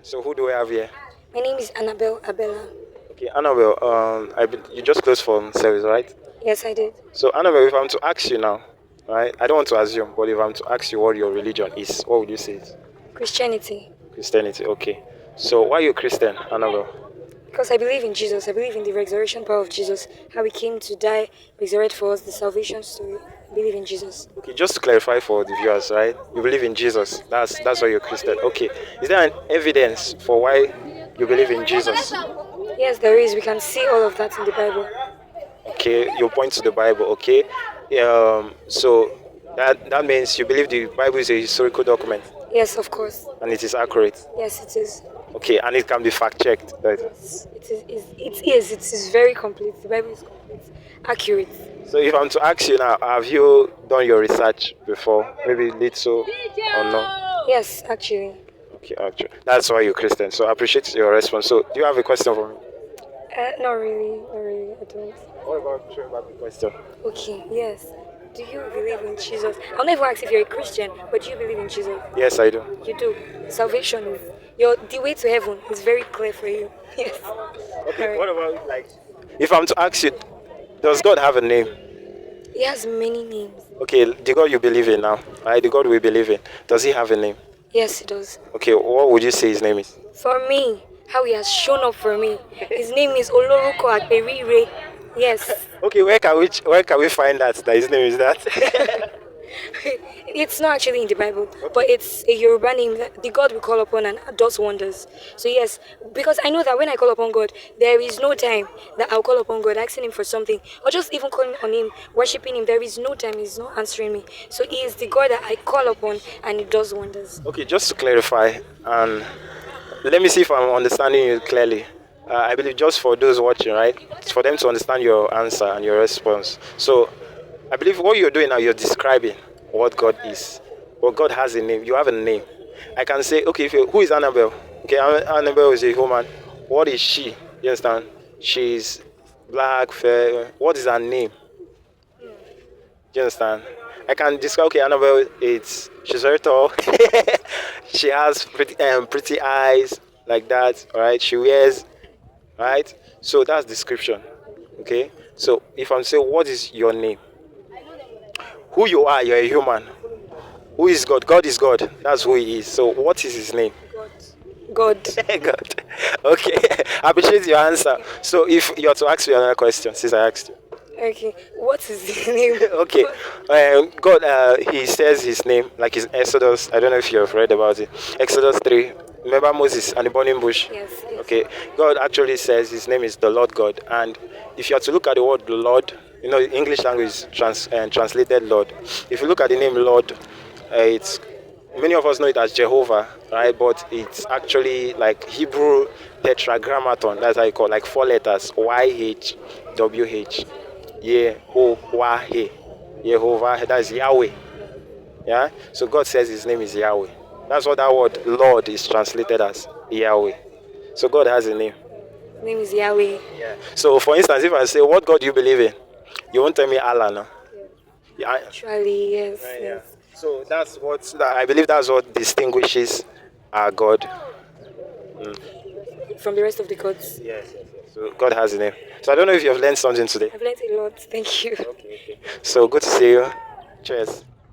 So who do we have here? My name is Annabelle Abella. Okay, Annabelle. You just closed from service, right? Yes, I did. So Annabelle, if I'm to ask you now, right? I don't want to assume, but if I'm to ask you what your religion is, what would you say? Christianity. Christianity. Okay. So why are you Christian, Annabelle? Because I believe in Jesus. I believe in the resurrection power of Jesus. How he came to die, resurrect for us, the salvation story. I believe in Jesus. Okay, just to clarify for the viewers, right? You believe in Jesus. That's why you're Christian. Okay. Is there an evidence for why you believe in Jesus? Yes, there is. We can see all of that in the Bible. Okay, you point to the Bible. Okay. So that means you believe the Bible is a historical document Yes, of course. and it is accurate. Yes, it is. Okay, and it can be fact checked. Right? It is very complete. The Bible is complete, accurate. So if I'm to ask you now, have you done your research before? Maybe little or no? Yes, actually. Okay, actually. That's why you're Christian. So I appreciate your response. So do you have a question for me? Not really. Not really. I don't. What about throwing back the question? Okay. Yes. Do you believe in Jesus? I'll never ask if you're a Christian, but do you believe in Jesus? Yes, I do. You do. Salvation is the way to heaven is very clear for you. Yes. Okay, Alright. what about like if I'm to ask you, does God have a name? He has many names. Okay, the God you believe in now, right? The God we believe in, does he have a name? Yes, he does. Okay, what would you say his name is? For me, how he has shown up for me. His name is Oloruko Akperire. Yes. Okay, where can we find that his name is that? It's not actually in the Bible, but it's a Yoruba name that the God we call upon and does wonders. So yes, because I know that when I call upon God, there is no time that I'll call upon God asking him for something, or just even calling on him, worshiping him. There is no time he's not answering me. So he is the God that I call upon and he does wonders. Okay, just to clarify, and let me see if I'm understanding you clearly. I believe just for those watching, right? It's for them to understand your answer and your response. So, I believe what you're doing now, you're describing what God is. Well, God has a name. You have a name. I can say, okay, who is Annabelle? Okay, Annabelle is a woman. What is she? You understand? She's black, fair. What is her name? Do you understand? I can describe, okay, Annabelle, she's very tall. She has pretty eyes like that, all right? She wears, right? So that's description, okay? So if I'm saying, what is your name? Who you are, you're a human. Who is God? God is God. That's who he is. So what is his name? God. God. Okay, I appreciate your answer. So if you're to ask me another question, since I asked you. Okay. What is his name? Okay, God, he says his name like in Exodus. I don't know if you have read about it. Exodus 3. Remember Moses and the burning bush? Yes, yes. Okay, God actually says his name is the Lord God. And if you are to look at the word Lord, English language is translated Lord. If you look at the name Lord, it's many of us know it as Jehovah, right? But it's actually like Hebrew tetragrammaton. That's how you call it, like 4 letters: YHWH. Yehovah. Yehovah, that's Yahweh. Yeah? So God says his name is Yahweh. That's what that word Lord is translated as, Yahweh. So God has a name. His name is Yahweh. Yeah. So for instance, if I say, what God do you believe in? You won't tell me Allah, no? Yeah. Actually, yes, Yeah. yes. So I believe that's what distinguishes our God. From the rest of the gods. Yes. So God has a name. So I don't know if you have learned something today. I've learned a lot. Thank you. Okay. So good to see you. Cheers.